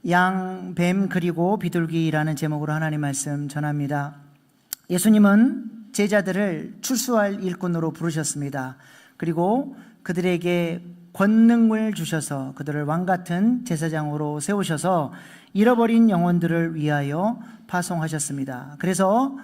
양, 뱀, 그리고 비둘기라는 제목으로 하나님 말씀 전합니다. 예수님은 제자들을 출수할 일꾼으로 부르셨습니다. 그리고 그들에게 권능을 주셔서 그들을 왕같은 제사장으로 세우셔서 잃어버린 영혼들을 위하여 파송하셨습니다. 그래서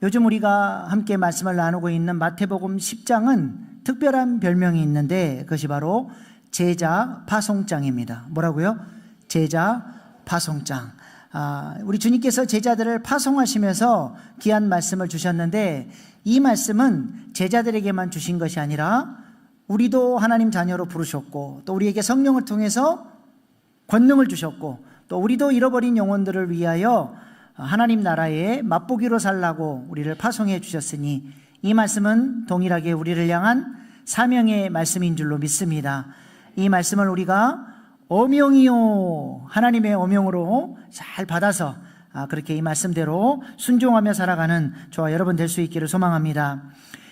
요즘 우리가 함께 말씀을 나누고 있는 마태복음 10장은 특별한 별명이 있는데 그것이 바로 제자 파송장입니다. 뭐라고요? 제자 파송장. 우리 주님께서 제자들을 파송하시면서 귀한 말씀을 주셨는데 이 말씀은 제자들에게만 주신 것이 아니라 우리도 하나님 자녀로 부르셨고 또 우리에게 성령을 통해서 권능을 주셨고 또 우리도 잃어버린 영혼들을 위하여 하나님 나라에 맛보기로 살라고 우리를 파송해 주셨으니 이 말씀은 동일하게 우리를 향한 사명의 말씀인 줄로 믿습니다. 이 말씀을 우리가 어명이요 하나님의 어명으로 잘 받아서 그렇게 이 말씀대로 순종하며 살아가는 저와 여러분 될 수 있기를 소망합니다.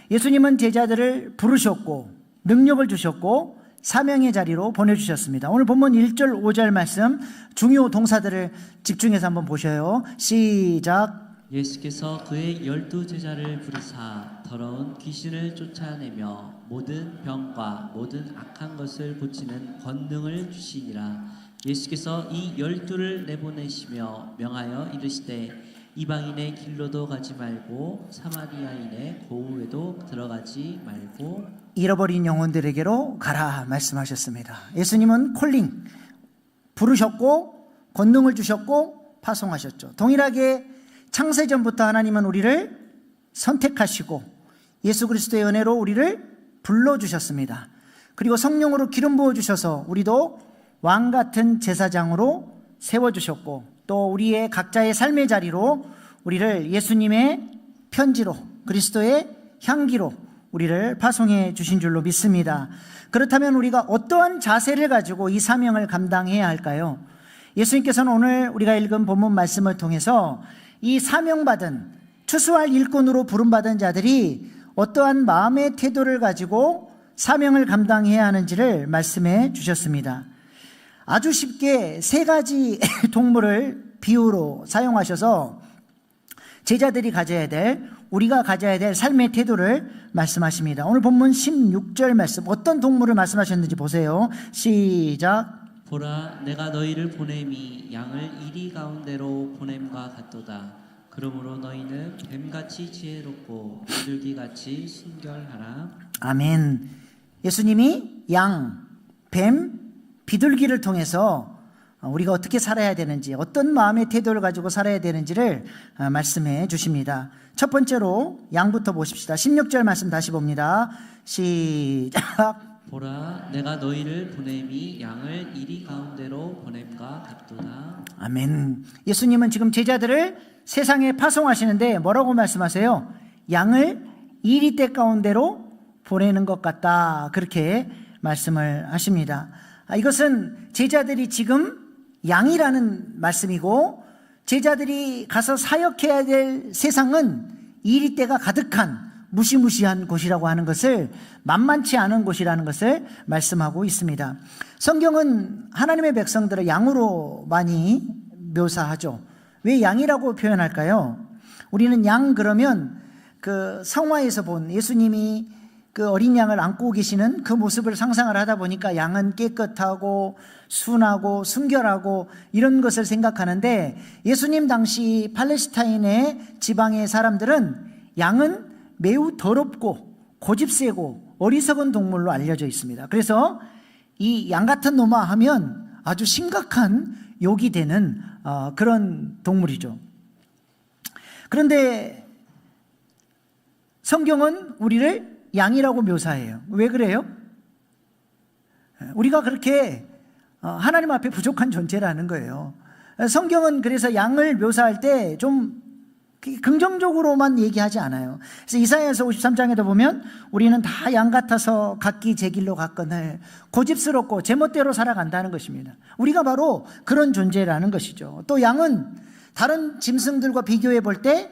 예수님은 제자들을 부르셨고 능력을 주셨고 사명의 자리로 보내주셨습니다. 오늘 본문 1절 5절 말씀 중요 동사들을 집중해서 한번 보셔요. 시작. 예수께서 그의 12제자를 부르사 더러운 귀신을 쫓아내며 모든 병과 모든 악한 것을 고치는 권능을 주시니라. 예수께서 이 12를 내보내시며 명하여 이르시되 이방인의 길로도 가지 말고 사마리아인의 고우에도 들어가지 말고 잃어버린 영혼들에게로 가라 말씀하셨습니다. 예수님은 콜링 부르셨고 권능을 주셨고 파송하셨죠. 동일하게 창세전부터 하나님은 우리를 선택하시고 예수 그리스도의 은혜로 우리를 불러주셨습니다. 그리고 성령으로 기름 부어주셔서 우리도 왕같은 제사장으로 세워주셨고 또 우리의 각자의 삶의 자리로 우리를 예수님의 편지로 그리스도의 향기로 우리를 파송해 주신 줄로 믿습니다. 그렇다면 우리가 어떠한 자세를 가지고 이 사명을 감당해야 할까요? 예수님께서는 오늘 우리가 읽은 본문 말씀을 통해서 이 사명받은 추수할 일꾼으로 부름받은 자들이 어떠한 마음의 태도를 가지고 사명을 감당해야 하는지를 말씀해 주셨습니다. 아주 쉽게 세 가지 동물을 비유로 사용하셔서 제자들이 가져야 될 우리가 가져야 될 삶의 태도를 말씀하십니다. 오늘 본문 16절 말씀 어떤 동물을 말씀하셨는지 보세요. 시작. 보라 내가 너희를 보냄이 양을 이리 가운데로 보냄과 같도다. 그러므로 너희는 뱀같이 지혜롭고 비둘기같이 순결하라. 아멘. 예수님이 양, 뱀, 비둘기를 통해서 우리가 어떻게 살아야 되는지 어떤 마음의 태도를 가지고 살아야 되는지를 말씀해 주십니다. 첫 번째로 양부터 보십시다. 16절 말씀 다시 봅니다. 시작. 보라 내가 너희를 보냄이 양을 이리 가운데로 보냄과 같도다. 아멘. 예수님은 지금 제자들을 세상에 파송하시는데 뭐라고 말씀하세요? 양을 이리 떼 가운데로 보내는 것 같다 그렇게 말씀을 하십니다. 이것은 제자들이 지금 양이라는 말씀이고 제자들이 가서 사역해야 될 세상은 이리떼가 가득한 무시무시한 곳이라고 하는 것을 만만치 않은 곳이라는 것을 말씀하고 있습니다. 성경은 하나님의 백성들을 양으로 많이 묘사하죠. 왜 양이라고 표현할까요? 우리는 양 그러면 그 성화에서 본 예수님이 그 어린 양을 안고 계시는 그 모습을 상상을 하다 보니까 양은 깨끗하고 순하고 순결하고 이런 것을 생각하는데 예수님 당시 팔레스타인의 지방의 사람들은 양은 매우 더럽고 고집세고 어리석은 동물로 알려져 있습니다. 그래서 이 양 같은 놈아 하면 아주 심각한 욕이 되는 그런 동물이죠. 그런데 성경은 우리를 양이라고 묘사해요. 왜 그래요? 우리가 그렇게 하나님 앞에 부족한 존재라는 거예요. 성경은 그래서 양을 묘사할 때 좀 긍정적으로만 얘기하지 않아요. 그래서 이사야서 53장에도 보면 우리는 다 양 같아서 각기 제 길로 갔거늘 고집스럽고 제멋대로 살아간다는 것입니다. 우리가 바로 그런 존재라는 것이죠. 또 양은 다른 짐승들과 비교해 볼 때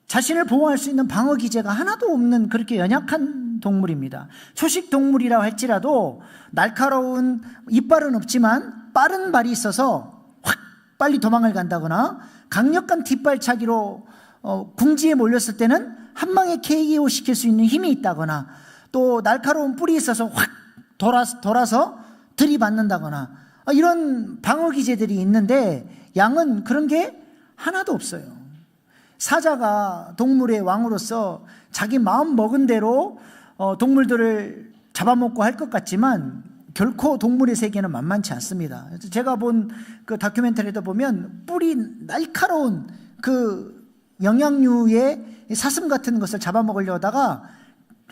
자신을 보호할 수 있는 방어 기제가 하나도 없는 그렇게 연약한 있는 동물입니다. 초식 동물이라 할지라도 날카로운 이빨은 없지만 빠른 발이 있어서 확 빨리 도망을 간다거나 강력한 뒷발차기로 궁지에 몰렸을 때는 한 방에 KO 시킬 수 있는 힘이 있다거나 또 날카로운 뿔이 있어서 확 돌아서 들이받는다거나 이런 방어 기제들이 있는데 양은 그런 게 하나도 없어요. 사자가 동물의 왕으로서 자기 마음 먹은 대로 동물들을 잡아먹고 할 것 같지만 결코 동물의 세계는 만만치 않습니다. 제가 본 그 다큐멘터리에도 보면 뿔이 날카로운 그 영양류의 사슴 같은 것을 잡아먹으려다가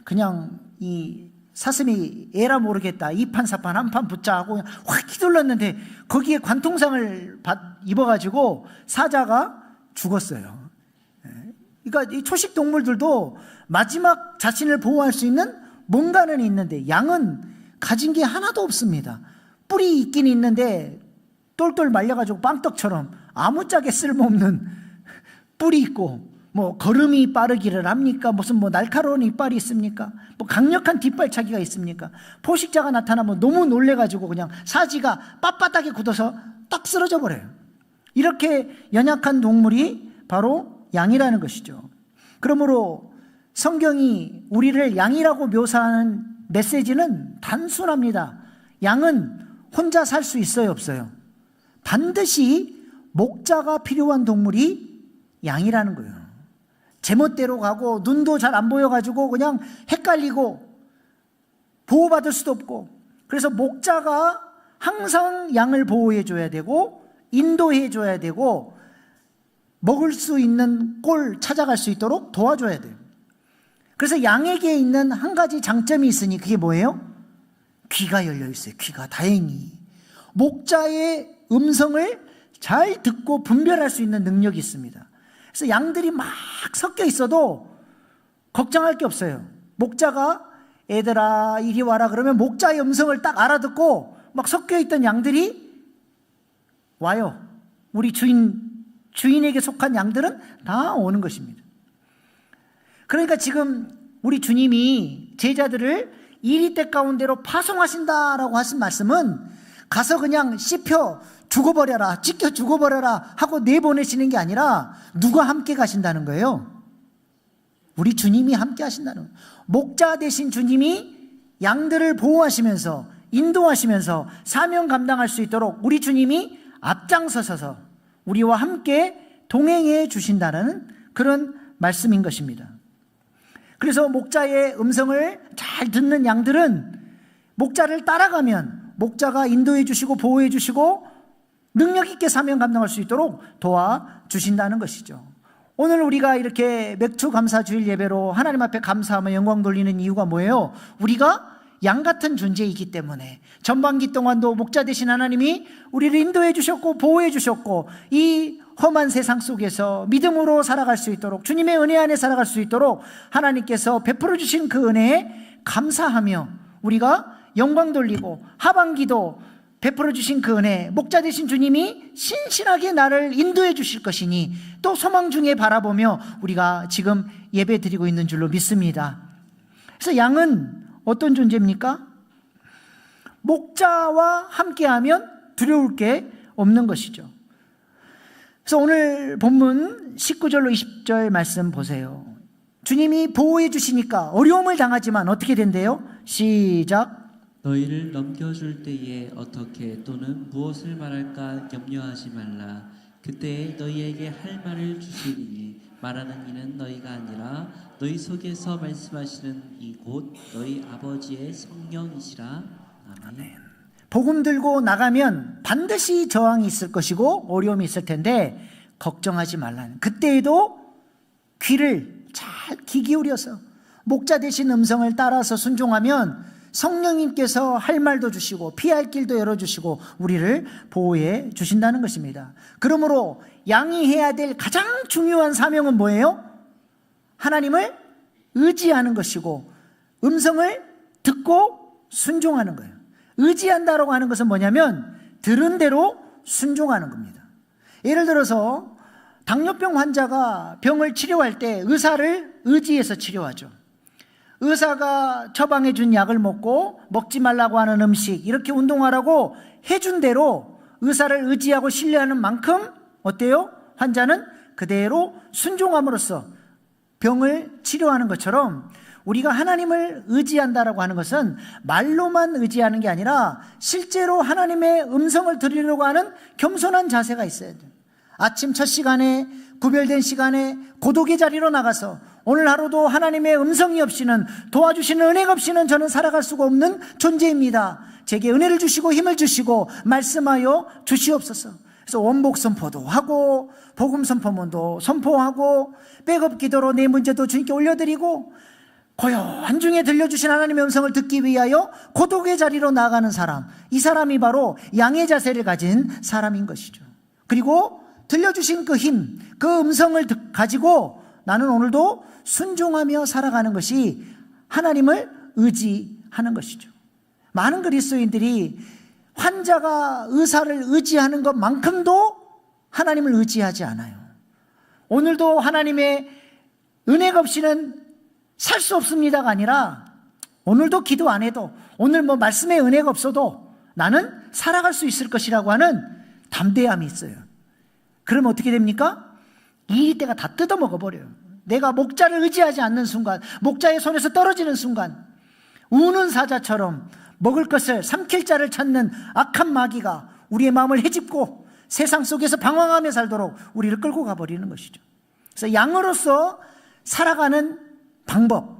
그냥 이 사슴이 에라 모르겠다 이판사판 한판 붙자 하고 그냥 확 휘둘렀는데 거기에 관통상을 입어가지고 사자가 죽었어요. 그러니까 이 초식 동물들도 마지막 자신을 보호할 수 있는 뭔가는 있는데 양은 가진 게 하나도 없습니다. 뿔이 있긴 있는데 똘똘 말려가지고 빵떡처럼 아무짝에 쓸모없는 뿔이 있고 뭐 걸음이 빠르기를 합니까? 무슨 뭐 날카로운 이빨이 있습니까? 뭐 강력한 뒷발차기가 있습니까? 포식자가 나타나면 너무 놀래가지고 그냥 사지가 빳빳하게 굳어서 딱 쓰러져 버려요. 이렇게 연약한 동물이 바로 양이라는 것이죠. 그러므로 성경이 우리를 양이라고 묘사하는 메시지는 단순합니다. 양은 혼자 살 수 있어요, 없어요? 반드시 목자가 필요한 동물이 양이라는 거예요. 제멋대로 가고 눈도 잘 안 보여가지고 그냥 헷갈리고 보호받을 수도 없고 그래서 목자가 항상 양을 보호해 줘야 되고 인도해 줘야 되고 먹을 수 있는 꼴 찾아갈 수 있도록 도와줘야 돼요. 그래서 양에게 있는 한 가지 장점이 있으니 그게 뭐예요? 귀가 열려 있어요. 귀가 다행히 목자의 음성을 잘 듣고 분별할 수 있는 능력이 있습니다. 그래서 양들이 막 섞여 있어도 걱정할 게 없어요. 목자가 애들아 이리 와라 그러면 목자의 음성을 딱 알아듣고 막 섞여 있던 양들이 와요. 우리 주인에게 속한 양들은 다 오는 것입니다. 그러니까 지금 우리 주님이 제자들을 이리떼 가운데로 파송하신다라고 하신 말씀은 가서 그냥 씹혀 죽어버려라, 찢겨 죽어버려라 하고 내보내시는 게 아니라 누가 함께 가신다는 거예요? 우리 주님이 함께 하신다는 거예요. 목자 되신 주님이 양들을 보호하시면서 인도하시면서 사명 감당할 수 있도록 우리 주님이 앞장서셔서 우리와 함께 동행해 주신다는 그런 말씀인 것입니다. 그래서 목자의 음성을 잘 듣는 양들은 목자를 따라가면 목자가 인도해 주시고 보호해 주시고 능력 있게 사명 감당할 수 있도록 도와주신다는 것이죠. 오늘 우리가 이렇게 맥주 감사 주일 예배로 하나님 앞에 감사하며 영광 돌리는 이유가 뭐예요? 우리가 양 같은 존재이기 때문에 전반기 동안도 목자 되신 하나님이 우리를 인도해 주셨고 보호해 주셨고 이 험한 세상 속에서 믿음으로 살아갈 수 있도록 주님의 은혜 안에 살아갈 수 있도록 하나님께서 베풀어 주신 그 은혜에 감사하며 우리가 영광 돌리고 하반기도 베풀어 주신 그 은혜 목자 되신 주님이 신실하게 나를 인도해 주실 것이니 또 소망 중에 바라보며 우리가 지금 예배 드리고 있는 줄로 믿습니다. 그래서 양은 어떤 존재입니까? 목자와 함께하면 두려울 게 없는 것이죠. 그래서 오늘 본문 19절로 20절 말씀 보세요. 주님이 보호해 주시니까 어려움을 당하지만 어떻게 된대요? 시작. 너희를 넘겨줄 때에 어떻게 또는 무엇을 말할까 염려하지 말라. 그때에 너희에게 할 말을 주시리니 말하는 이는 너희가 아니라 너희 속에서 말씀하시는 이 곧 너희 아버지의 성령이시라. 아멘. 복음 들고 나가면 반드시 저항이 있을 것이고 어려움이 있을 텐데 걱정하지 말라는, 그때에도 귀를 잘 귀 기울여서 목자 되신 음성을 따라서 순종하면 성령님께서 할 말도 주시고 피할 길도 열어주시고 우리를 보호해 주신다는 것입니다. 그러므로 양이 해야 될 가장 중요한 사명은 뭐예요? 하나님을 의지하는 것이고 음성을 듣고 순종하는 거예요. 의지한다라고 하는 것은 뭐냐면 들은 대로 순종하는 겁니다. 예를 들어서 당뇨병 환자가 병을 치료할 때 의사를 의지해서 치료하죠. 의사가 처방해 준 약을 먹고 먹지 말라고 하는 음식, 이렇게 운동하라고 해준 대로 의사를 의지하고 신뢰하는 만큼 어때요? 환자는 그대로 순종함으로써 병을 치료하는 것처럼 우리가 하나님을 의지한다라고 하는 것은 말로만 의지하는 게 아니라 실제로 하나님의 음성을 들으려고 하는 겸손한 자세가 있어야 돼요. 아침 첫 시간에, 구별된 시간에 고독의 자리로 나가서 오늘 하루도 하나님의 음성이 없이는, 도와주시는 은혜가 없이는 저는 살아갈 수가 없는 존재입니다. 제게 은혜를 주시고 힘을 주시고 말씀하여 주시옵소서. 그래서 원복 선포도 하고 복음 선포문도 선포하고 백업 기도로 내 문제도 주님께 올려드리고 고요한 중에 들려주신 하나님의 음성을 듣기 위하여 고독의 자리로 나아가는 사람, 이 사람이 바로 양의 자세를 가진 사람인 것이죠. 그리고 들려주신 그 힘, 그 음성을 가지고 나는 오늘도 순종하며 살아가는 것이 하나님을 의지하는 것이죠. 많은 그리스도인들이 환자가 의사를 의지하는 것만큼도 하나님을 의지하지 않아요. 오늘도 하나님의 은혜가 없이는 살 수 없습니다가 아니라 오늘도 기도 안 해도, 오늘 뭐 말씀에 은혜가 없어도 나는 살아갈 수 있을 것이라고 하는 담대함이 있어요. 그러면 어떻게 됩니까? 이 때가 다 뜯어먹어버려요. 내가 목자를 의지하지 않는 순간, 목자의 손에서 떨어지는 순간, 우는 사자처럼 먹을 것을 삼킬 자를 찾는 악한 마귀가 우리의 마음을 헤집고 세상 속에서 방황하며 살도록 우리를 끌고 가버리는 것이죠. 그래서 양으로서 살아가는 방법,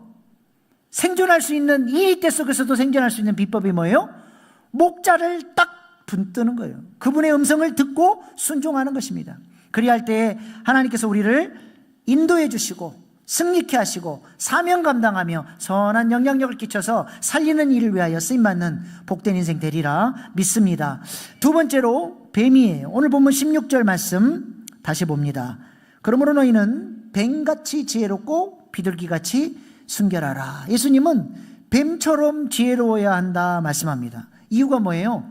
생존할 수 있는 이 때 속에서도 생존할 수 있는 비법이 뭐예요? 목자를 딱 붙드는 거예요. 그분의 음성을 듣고 순종하는 것입니다. 그리할 때 하나님께서 우리를 인도해 주시고 승리케 하시고 사명 감당하며 선한 영향력을 끼쳐서 살리는 일을 위하여 쓰임받는 복된 인생 되리라 믿습니다. 두 번째로 뱀이에요. 오늘 본문 16절 말씀 다시 봅니다. 그러므로 너희는 뱀같이 지혜롭고 비둘기같이 순결하라. 예수님은 뱀처럼 지혜로워야 한다 말씀합니다. 이유가 뭐예요?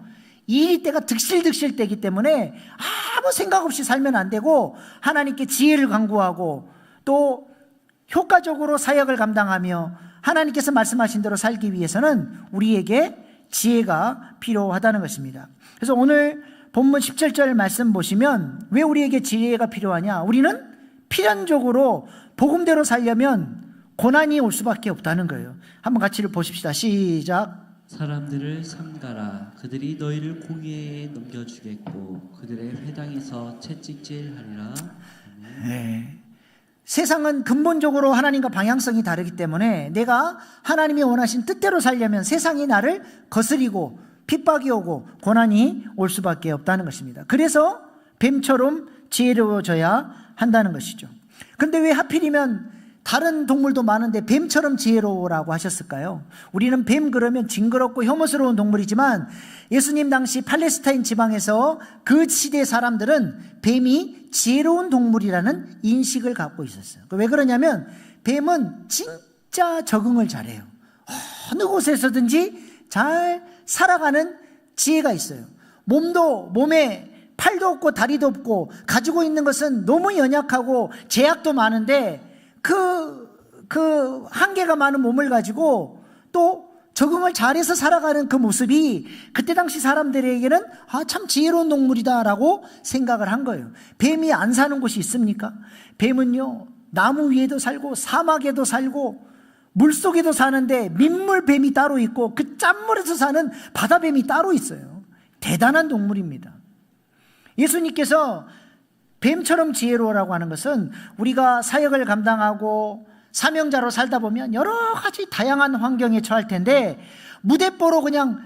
이 때가 득실득실 때이기 때문에 아무 생각 없이 살면 안 되고 하나님께 지혜를 간구하고 또 효과적으로 사역을 감당하며 하나님께서 말씀하신 대로 살기 위해서는 우리에게 지혜가 필요하다는 것입니다. 그래서 오늘 본문 17절 말씀 보시면 왜 우리에게 지혜가 필요하냐? 우리는 필연적으로 복음대로 살려면 고난이 올 수밖에 없다는 거예요. 한번 같이 보십시다. 시작. 사람들을 삼가라. 그들이 너희를 공회에 넘겨주겠고 그들의 회당에서 채찍질하리라. 네. 세상은 근본적으로 하나님과 방향성이 다르기 때문에 내가 하나님이 원하신 뜻대로 살려면 세상이 나를 거스리고 핍박이 오고 고난이 올 수밖에 없다는 것입니다. 그래서 뱀처럼 지혜로워져야 한다는 것이죠. 그런데 왜 하필이면 다른 동물도 많은데 뱀처럼 지혜로우라고 하셨을까요? 우리는 뱀 그러면 징그럽고 혐오스러운 동물이지만 예수님 당시 팔레스타인 지방에서 그 시대 사람들은 뱀이 지혜로운 동물이라는 인식을 갖고 있었어요. 왜 그러냐면 뱀은 진짜 적응을 잘해요. 어느 곳에서든지 잘 살아가는 지혜가 있어요. 몸에 팔도 없고 다리도 없고 가지고 있는 것은 너무 연약하고 제약도 많은데 그 한계가 많은 몸을 가지고 또 적응을 잘해서 살아가는 그 모습이 그때 당시 사람들에게는 참 지혜로운 동물이다라고 생각을 한 거예요. 뱀이 안 사는 곳이 있습니까? 뱀은요, 나무 위에도 살고 사막에도 살고 물속에도 사는데 민물뱀이 따로 있고 그 짠물에서 사는 바다뱀이 따로 있어요. 대단한 동물입니다. 예수님께서 뱀처럼 지혜로우라고 하는 것은 우리가 사역을 감당하고 사명자로 살다 보면 여러 가지 다양한 환경에 처할 텐데 무대뽀로 그냥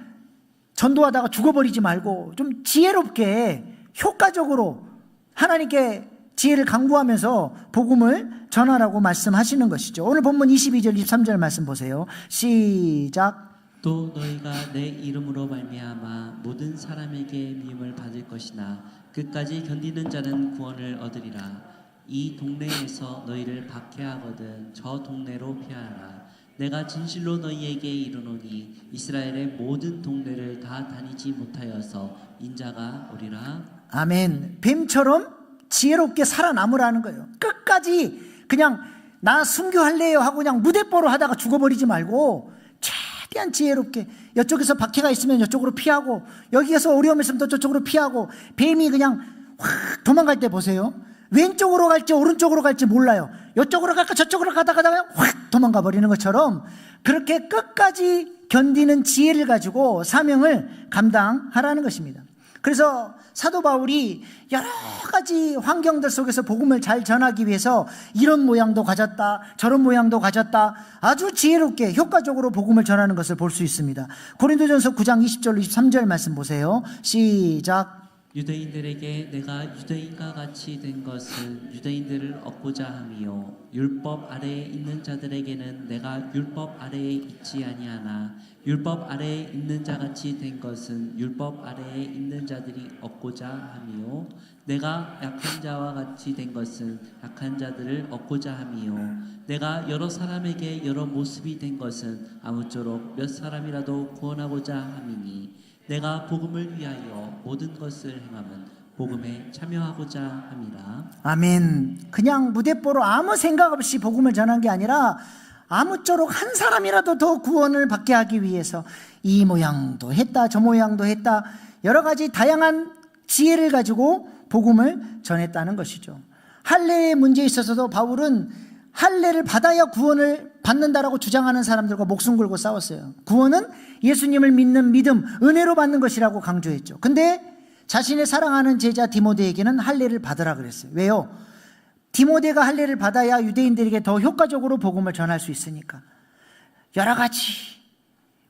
전도하다가 죽어버리지 말고 좀 지혜롭게 효과적으로 하나님께 지혜를 간구하면서 복음을 전하라고 말씀하시는 것이죠. 오늘 본문 22절 23절 말씀 보세요. 시작. 또 너희가 내 이름으로 말미암아 모든 사람에게 미움을 받을 것이나 끝까지 견디는 자는 구원을 얻으리라. 이 동네에서 너희를 박해하거든 저 동네로 피하라. 내가 진실로 너희에게 이르노니 이스라엘의 모든 동네를 다 다니지 못하여서 인자가 오리라. 아멘. 뱀처럼 지혜롭게 살아남으라는 거예요. 끝까지 그냥 나 순교할래요 하고 그냥 무대뽀로 하다가 죽어버리지 말고 최대한 지혜롭게 이쪽에서 박해가 있으면 이쪽으로 피하고 여기에서 어려움이 있으면 또 저쪽으로 피하고 뱀이 그냥 확 도망갈 때 보세요. 왼쪽으로 갈지 오른쪽으로 갈지 몰라요. 이쪽으로 갈까 저쪽으로 가다가 확 도망가 버리는 것처럼 그렇게 끝까지 견디는 지혜를 가지고 사명을 감당하라는 것입니다. 그래서 사도 바울이 여러 가지 환경들 속에서 복음을 잘 전하기 위해서 이런 모양도 가졌다 저런 모양도 가졌다 아주 지혜롭게 효과적으로 복음을 전하는 것을 볼 수 있습니다. 고린도전서 9장 20절 23절 말씀 보세요. 시작. 유대인들에게 내가 유대인과 같이 된 것은 유대인들을 얻고자 함이요 율법 아래에 있는 자들에게는 내가 율법 아래에 있지 아니하나 율법 아래에 있는 자같이 된 것은 율법 아래에 있는 자들이 얻고자 함이요 내가 약한 자와 같이 된 것은 약한 자들을 얻고자 함이요 내가 여러 사람에게 여러 모습이 된 것은 아무쪼록 몇 사람이라도 구원하고자 함이니 내가 복음을 위하여 모든 것을 행함은 복음에 참여하고자 함이라. 아멘. 그냥 무대뽀로 아무 생각 없이 복음을 전한 게 아니라 아무쪼록 한 사람이라도 더 구원을 받게 하기 위해서 이 모양도 했다 저 모양도 했다 여러 가지 다양한 지혜를 가지고 복음을 전했다는 것이죠. 할례의 문제에 있어서도 바울은 할례를 받아야 구원을 받는다라고 주장하는 사람들과 목숨 걸고 싸웠어요. 구원은 예수님을 믿는 믿음, 은혜로 받는 것이라고 강조했죠. 근데 자신의 사랑하는 제자 디모데에게는 할례를 받으라 그랬어요. 왜요? 디모데가 할례를 받아야 유대인들에게 더 효과적으로 복음을 전할 수 있으니까. 여러 가지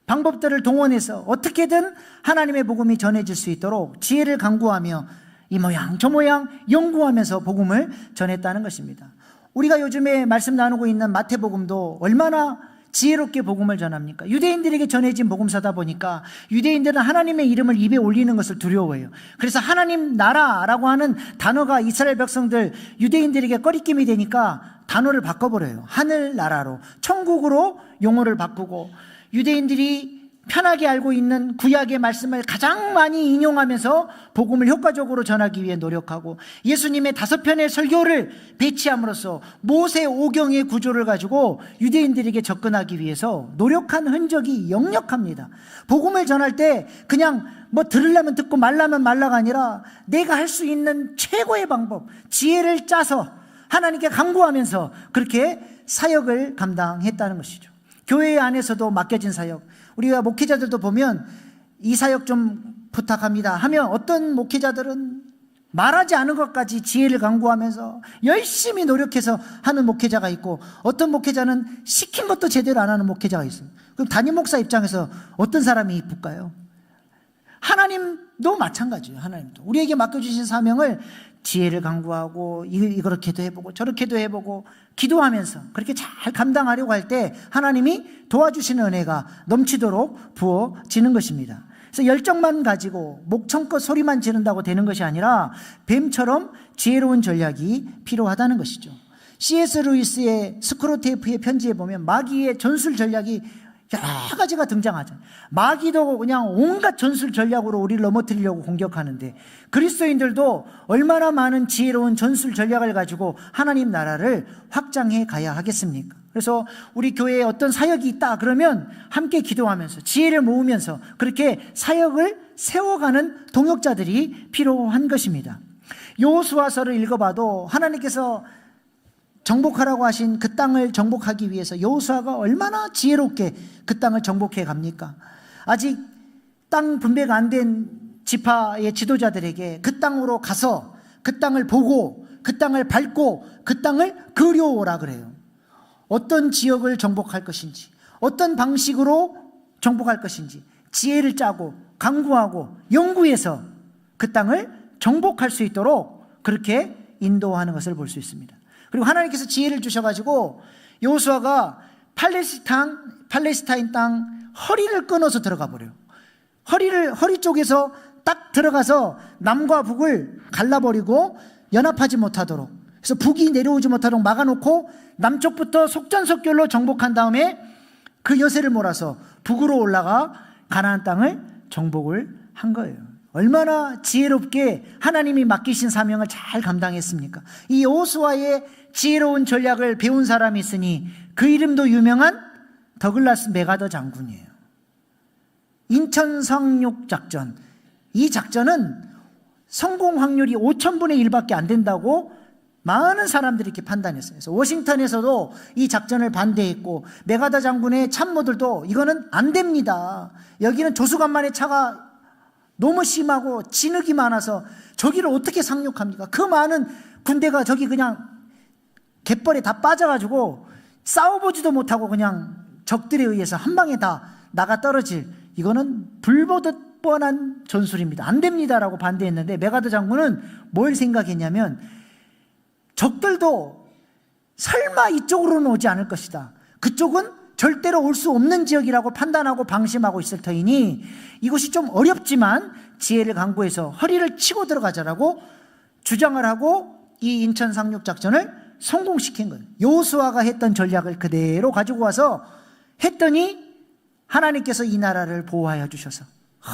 방법들을 동원해서 어떻게든 하나님의 복음이 전해질 수 있도록 지혜를 강구하며 이 모양 저 모양 연구하면서 복음을 전했다는 것입니다. 우리가 요즘에 말씀 나누고 있는 마태복음도 얼마나 지혜롭게 복음을 전합니까? 유대인들에게 전해진 복음서다 보니까 유대인들은 하나님의 이름을 입에 올리는 것을 두려워해요. 그래서 하나님 나라라고 하는 단어가 이스라엘 백성들 유대인들에게 꺼리낌이 되니까 단어를 바꿔버려요. 하늘나라로 천국으로 용어를 바꾸고 유대인들이 편하게 알고 있는 구약의 말씀을 가장 많이 인용하면서 복음을 효과적으로 전하기 위해 노력하고 예수님의 5편의 설교를 배치함으로써 모세 오경의 구조를 가지고 유대인들에게 접근하기 위해서 노력한 흔적이 역력합니다. 복음을 전할 때 그냥 뭐 들으려면 듣고 말라면 말라가 아니라 내가 할 수 있는 최고의 방법, 지혜를 짜서 하나님께 간구하면서 그렇게 사역을 감당했다는 것이죠. 교회 안에서도 맡겨진 사역, 우리가 목회자들도 보면 이 사역 좀 부탁합니다 하면 어떤 목회자들은 말하지 않은 것까지 지혜를 강구하면서 열심히 노력해서 하는 목회자가 있고 어떤 목회자는 시킨 것도 제대로 안 하는 목회자가 있어요. 그럼 담임 목사 입장에서 어떤 사람이 이쁠까요? 하나님도 마찬가지예요. 하나님도 우리에게 맡겨주신 사명을 지혜를 강구하고 이렇게도 해보고 저렇게도 해보고 기도하면서 그렇게 잘 감당하려고 할 때 하나님이 도와주시는 은혜가 넘치도록 부어지는 것입니다. 그래서 열정만 가지고 목청껏 소리만 지른다고 되는 것이 아니라 뱀처럼 지혜로운 전략이 필요하다는 것이죠. C.S. 루이스의 스크로테이프의 편지에 보면 마귀의 전술 전략이 여러 가지가 등장하죠. 마귀도 그냥 온갖 전술 전략으로 우리를 넘어뜨리려고 공격하는데 그리스도인들도 얼마나 많은 지혜로운 전술 전략을 가지고 하나님 나라를 확장해 가야 하겠습니까? 그래서 우리 교회에 어떤 사역이 있다 그러면 함께 기도하면서 지혜를 모으면서 그렇게 사역을 세워가는 동역자들이 필요한 것입니다. 여호수아서를 읽어봐도 하나님께서 정복하라고 하신 그 땅을 정복하기 위해서 여호수아가 얼마나 지혜롭게 그 땅을 정복해 갑니까? 아직 땅 분배가 안 된 지파의 지도자들에게 그 땅으로 가서 그 땅을 보고 그 땅을 밟고 그 땅을 그려오라 그래요. 어떤 지역을 정복할 것인지 어떤 방식으로 정복할 것인지 지혜를 짜고 강구하고 연구해서 그 땅을 정복할 수 있도록 그렇게 인도하는 것을 볼 수 있습니다. 그리고 하나님께서 지혜를 주셔가지고 여호수아가 팔레스타인 땅 허리를 끊어서 들어가 버려요. 허리 쪽에서 딱 들어가서 남과 북을 갈라버리고 연합하지 못하도록, 그래서 북이 내려오지 못하도록 막아놓고 남쪽부터 속전속결로 정복한 다음에 그 여세를 몰아서 북으로 올라가 가나안 땅을 정복을 한 거예요. 얼마나 지혜롭게 하나님이 맡기신 사명을 잘 감당했습니까? 이 여호수아의 지혜로운 전략을 배운 사람이 있으니 그 이름도 유명한 더글라스 메가더 장군이에요. 인천 상륙 작전. 이 작전은 성공 확률이 5,000분의 1밖에 안 된다고 많은 사람들이 이렇게 판단했어요. 그래서 워싱턴에서도 이 작전을 반대했고 메가더 장군의 참모들도 이거는 안 됩니다. 여기는 조수간만의 차가 너무 심하고 진흙이 많아서 저기를 어떻게 상륙합니까? 그 많은 군대가 저기 그냥 갯벌에 다 빠져가지고 싸워보지도 못하고 그냥 적들에 의해서 한 방에 다 나가 떨어질, 이거는 불보듯 뻔한 전술입니다. 안 됩니다라고 반대했는데 메가더 장군은 뭘 생각했냐면 적들도 설마 이쪽으로는 오지 않을 것이다. 그쪽은 절대로 올 수 없는 지역이라고 판단하고 방심하고 있을 터이니 이것이 좀 어렵지만 지혜를 강구해서 허리를 치고 들어가자라고 주장을 하고 이 인천 상륙 작전을 성공시킨 거예요. 여호수아가 했던 전략을 그대로 가지고 와서 했더니 하나님께서 이 나라를 보호하여 주셔서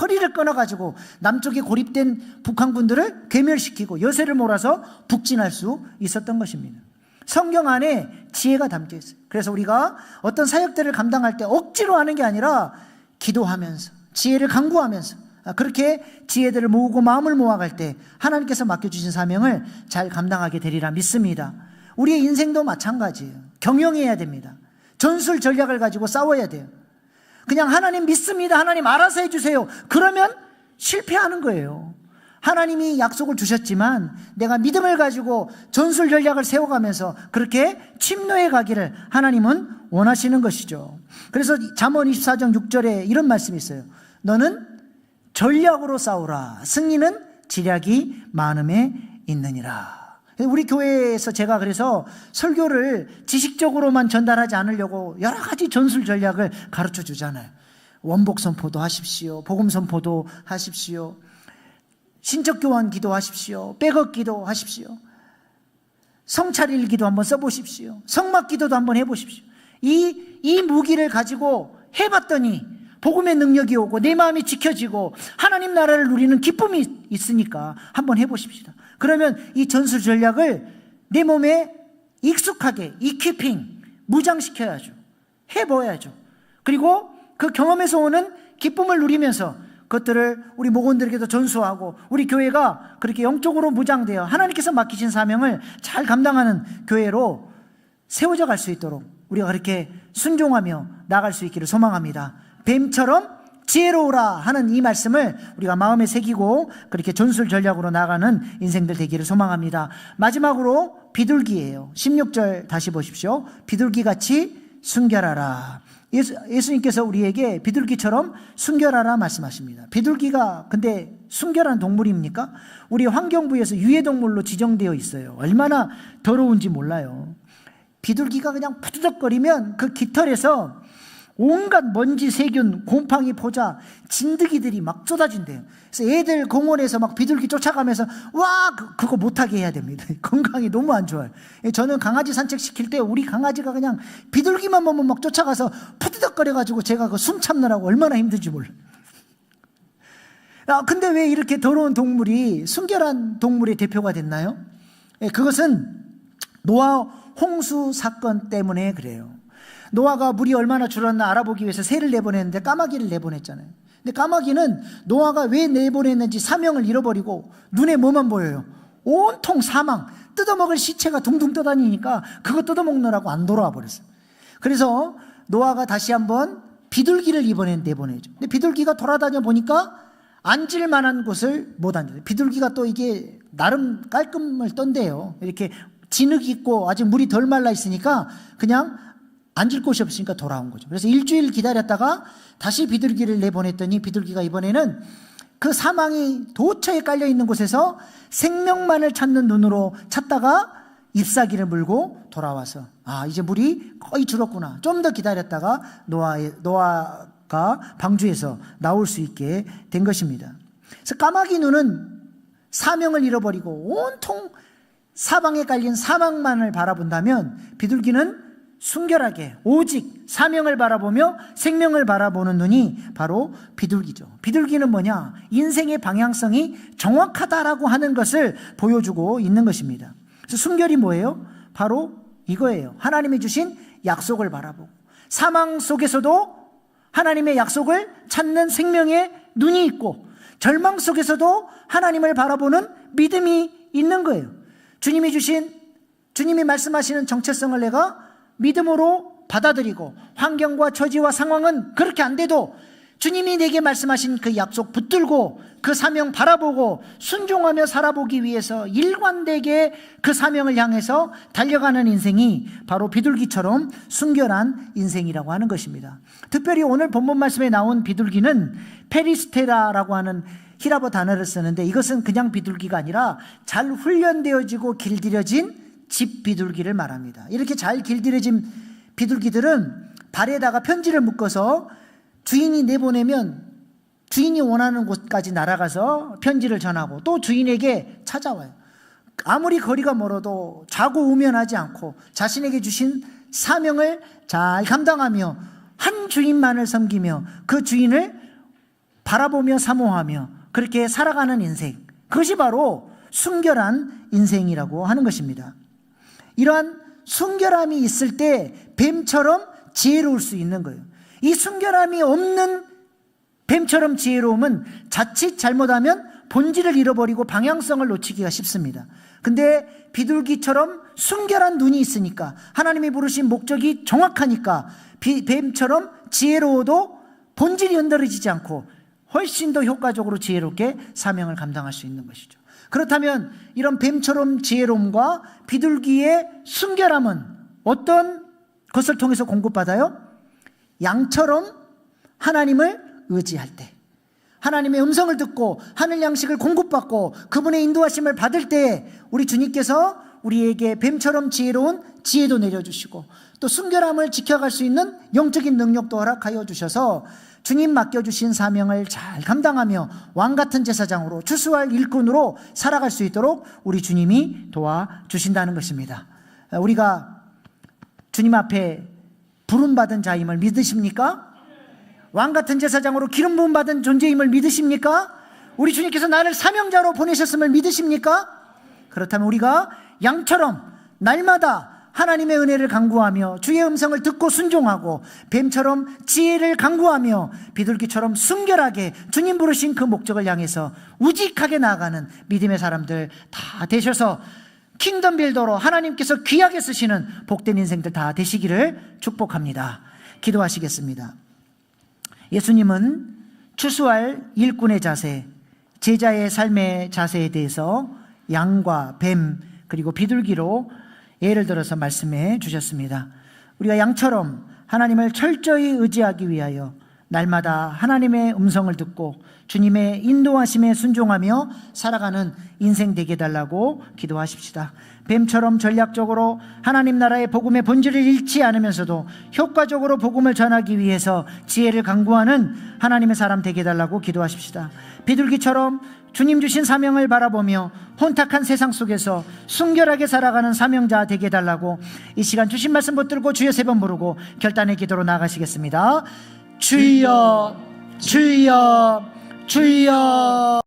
허리를 끊어가지고 남쪽에 고립된 북한군들을 괴멸시키고 여세를 몰아서 북진할 수 있었던 것입니다. 성경 안에 지혜가 담겨 있어요. 그래서 우리가 어떤 사역들을 감당할 때 억지로 하는 게 아니라 기도하면서 지혜를 강구하면서 그렇게 지혜들을 모으고 마음을 모아갈 때 하나님께서 맡겨주신 사명을 잘 감당하게 되리라 믿습니다. 우리의 인생도 마찬가지예요. 경영해야 됩니다. 전술 전략을 가지고 싸워야 돼요. 그냥 하나님 믿습니다. 하나님 알아서 해주세요. 그러면 실패하는 거예요. 하나님이 약속을 주셨지만 내가 믿음을 가지고 전술 전략을 세워가면서 그렇게 침노해 가기를 하나님은 원하시는 것이죠. 그래서 잠언 24장 6절에 이런 말씀이 있어요. 너는 전략으로 싸우라. 승리는 지략이 많음에 있느니라. 우리 교회에서 제가 그래서 설교를 지식적으로만 전달하지 않으려고 여러 가지 전술 전략을 가르쳐 주잖아요. 원복 선포도 하십시오. 복음 선포도 하십시오. 신적 교환 기도하십시오. 백업 기도하십시오. 성찰일 기도 한번 써보십시오. 성막 기도도 한번 해보십시오. 이 무기를 가지고 해봤더니 복음의 능력이 오고 내 마음이 지켜지고 하나님 나라를 누리는 기쁨이 있으니까 한번 해보십시다. 그러면 이 전술 전략을 내 몸에 익숙하게 이퀴핑 무장시켜야죠. 해보야죠. 그리고 그 경험에서 오는 기쁨을 누리면서 그것들을 우리 목원들에게도 전수하고 우리 교회가 그렇게 영적으로 무장되어 하나님께서 맡기신 사명을 잘 감당하는 교회로 세워져 갈 수 있도록 우리가 그렇게 순종하며 나아갈 수 있기를 소망합니다. 뱀처럼 지혜로우라 하는 이 말씀을 우리가 마음에 새기고 그렇게 전술 전략으로 나가는 인생들 되기를 소망합니다. 마지막으로 비둘기예요. 16절 다시 보십시오. 비둘기같이 순결하라. 예수님께서 우리에게 비둘기처럼 순결하라 말씀하십니다. 비둘기가 근데 순결한 동물입니까? 우리 환경부에서 유해동물로 지정되어 있어요. 얼마나 더러운지 몰라요. 비둘기가 그냥 푸드덕거리면 그 깃털에서 온갖 먼지, 세균, 곰팡이, 포자, 진드기들이 막 쏟아진대요. 그래서 애들 공원에서 막 비둘기 쫓아가면서 와 그거 못하게 해야 됩니다. 건강이 너무 안 좋아요. 저는 강아지 산책시킬 때 우리 강아지가 그냥 비둘기만 보면 막 쫓아가서 푸드덕거려가지고 제가 그 숨 참느라고 얼마나 힘든지 몰라요. 근데 왜 이렇게 더러운 동물이 순결한 동물의 대표가 됐나요? 그것은 노아 홍수 사건 때문에 그래요. 노아가 물이 얼마나 줄었나 알아보기 위해서 새를 내보냈는데 까마귀를 내보냈잖아요. 근데 까마귀는 노아가 왜 내보냈는지 사명을 잃어버리고 눈에 뭐만 보여요? 온통 사망, 뜯어먹을 시체가 둥둥 떠다니니까 그거 뜯어먹느라고 안 돌아와 버렸어요. 그래서 노아가 다시 한번 비둘기를 이번엔 내보내죠. 근데 비둘기가 돌아다녀 보니까 앉을 만한 곳을 못 앉아요. 비둘기가 또 이게 나름 깔끔을 떤대요. 이렇게 진흙이 있고 아직 물이 덜 말라 있으니까 그냥 앉을 곳이 없으니까 돌아온 거죠. 그래서 일주일 기다렸다가 다시 비둘기를 내보냈더니 비둘기가 이번에는 그 사망이 도처에 깔려 있는 곳에서 생명만을 찾는 눈으로 찾다가 잎사귀를 물고 돌아와서 이제 물이 거의 줄었구나. 좀 더 기다렸다가 노아가 방주에서 나올 수 있게 된 것입니다. 그래서 까마귀 눈은 사명을 잃어버리고 온통 사방에 깔린 사망만을 바라본다면 비둘기는 순결하게 오직 사명을 바라보며 생명을 바라보는 눈이 바로 비둘기죠. 비둘기는 뭐냐? 인생의 방향성이 정확하다라고 하는 것을 보여주고 있는 것입니다. 그래서 순결이 뭐예요? 바로 이거예요. 하나님이 주신 약속을 바라보고 사망 속에서도 하나님의 약속을 찾는 생명의 눈이 있고 절망 속에서도 하나님을 바라보는 믿음이 있는 거예요. 주님이 말씀하시는 정체성을 내가 믿음으로 받아들이고 환경과 처지와 상황은 그렇게 안 돼도 주님이 내게 말씀하신 그 약속 붙들고 그 사명 바라보고 순종하며 살아보기 위해서 일관되게 그 사명을 향해서 달려가는 인생이 바로 비둘기처럼 순결한 인생이라고 하는 것입니다. 특별히 오늘 본문 말씀에 나온 비둘기는 페리스테라라고 하는 히라보 단어를 쓰는데 이것은 그냥 비둘기가 아니라 잘 훈련되어지고 길들여진 집 비둘기를 말합니다. 이렇게 잘 길들여진 비둘기들은 발에다가 편지를 묶어서 주인이 내보내면 주인이 원하는 곳까지 날아가서 편지를 전하고 또 주인에게 찾아와요. 아무리 거리가 멀어도 좌고우면하지 않고 자신에게 주신 사명을 잘 감당하며 한 주인만을 섬기며 그 주인을 바라보며 사모하며 그렇게 살아가는 인생, 그것이 바로 순결한 인생이라고 하는 것입니다. 이러한 순결함이 있을 때 뱀처럼 지혜로울 수 있는 거예요. 이 순결함이 없는 뱀처럼 지혜로움은 자칫 잘못하면 본질을 잃어버리고 방향성을 놓치기가 쉽습니다. 근데 비둘기처럼 순결한 눈이 있으니까 하나님이 부르신 목적이 정확하니까 뱀처럼 지혜로워도 본질이 흔들어지지 않고 훨씬 더 효과적으로 지혜롭게 사명을 감당할 수 있는 것이죠. 그렇다면 이런 뱀처럼 지혜로움과 비둘기의 순결함은 어떤 것을 통해서 공급받아요? 양처럼 하나님을 의지할 때, 하나님의 음성을 듣고 하늘 양식을 공급받고 그분의 인도하심을 받을 때 우리 주님께서 우리에게 뱀처럼 지혜로운 지혜도 내려주시고 또 순결함을 지켜갈 수 있는 영적인 능력도 허락하여 주셔서 주님 맡겨주신 사명을 잘 감당하며 왕같은 제사장으로 추수할 일꾼으로 살아갈 수 있도록 우리 주님이 도와주신다는 것입니다. 우리가 주님 앞에 부름받은 자임을 믿으십니까? 왕같은 제사장으로 기름 부음 받은 존재임을 믿으십니까? 우리 주님께서 나를 사명자로 보내셨음을 믿으십니까? 그렇다면 우리가 양처럼 날마다 하나님의 은혜를 간구하며 주의 음성을 듣고 순종하고 뱀처럼 지혜를 간구하며 비둘기처럼 순결하게 주님 부르신 그 목적을 향해서 우직하게 나아가는 믿음의 사람들 다 되셔서 킹덤 빌더로 하나님께서 귀하게 쓰시는 복된 인생들 다 되시기를 축복합니다. 기도하시겠습니다. 예수님은 추수할 일꾼의 자세, 제자의 삶의 자세에 대해서 양과 뱀 그리고 비둘기로 예를 들어서 말씀해 주셨습니다. 우리가 양처럼 하나님을 철저히 의지하기 위하여 날마다 하나님의 음성을 듣고 주님의 인도하심에 순종하며 살아가는 인생 되게 해달라고 기도하십시다. 뱀처럼 전략적으로 하나님 나라의 복음의 본질을 잃지 않으면서도 효과적으로 복음을 전하기 위해서 지혜를 강구하는 하나님의 사람 되게 해달라고 기도하십시다. 비둘기처럼 주님 주신 사명을 바라보며 혼탁한 세상 속에서 순결하게 살아가는 사명자 되게 해달라고 이 시간 주신 말씀 붙들고 주여 세 번 부르고 결단의 기도로 나가시겠습니다. 주여 주여 주여.